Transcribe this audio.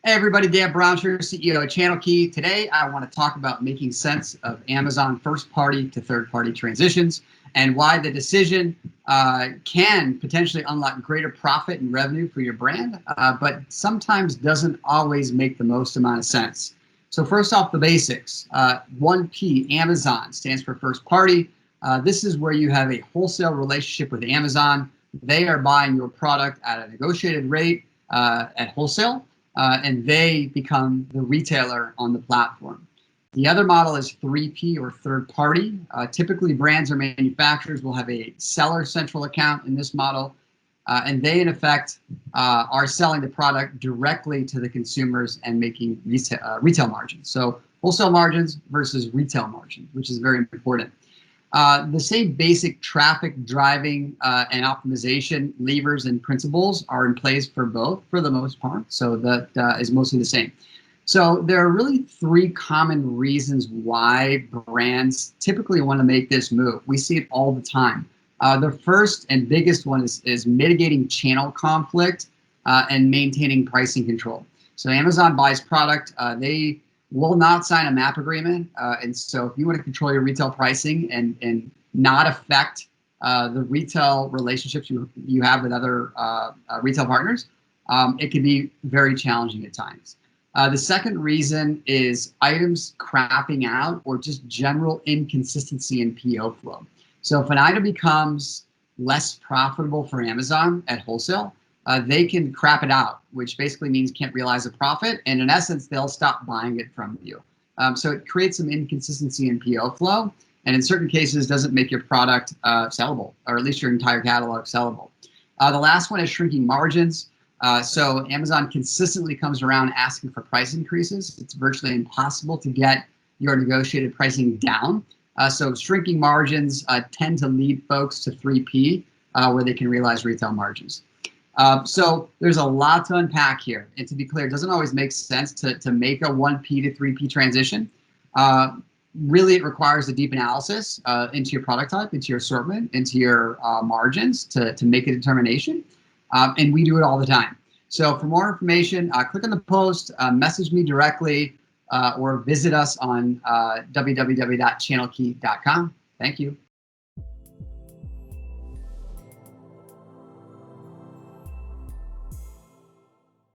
Hey everybody, Dan Brown here, CEO of Channel Key. Today I want to talk about making sense of Amazon first-party to third-party transitions and why the decision can potentially unlock greater profit and revenue for your brand, but sometimes doesn't always make the most amount of sense. So first off, the basics. 1P, Amazon, stands for first party. This is where you have a wholesale relationship with Amazon. They are buying your product at a negotiated rate at wholesale. And they become the retailer on the platform. The other model is 3P or third party. Typically, brands or manufacturers will have a seller central account in this model, and they, in effect, are selling the product directly to the consumers and making retail margins. So wholesale margins versus retail margins, which is very important. The same basic traffic driving and optimization levers and principles are in place for both for the most part. So that is mostly the same. So there are really three common reasons why brands typically want to make this move. We see it all the time. The first and biggest one is mitigating channel conflict and maintaining pricing control. So Amazon buys product. They will not sign a MAP agreement. And so if you want to control your retail pricing and not affect the retail relationships you have with other retail partners, it can be very challenging at times. The second reason is items crapping out or just general inconsistency in PO flow. So if an item becomes less profitable for Amazon at wholesale, they can crap it out, which basically means can't realize a profit. And in essence, they'll stop buying it from you. So it creates some inconsistency in PO flow. And in certain cases, doesn't make your product sellable, or at least your entire catalog sellable. The last one is shrinking margins. So Amazon consistently comes around asking for price increases. It's virtually impossible to get your negotiated pricing down. So shrinking margins tend to lead folks to 3P, where they can realize retail margins. So there's a lot to unpack here. And to be clear, it doesn't always make sense to make a 1P to 3P transition. Really, it requires a deep analysis into your product type, into your assortment, into your margins to make a determination. And we do it all the time. So for more information, click on the post, message me directly, or visit us on www.channelkey.com. Thank you.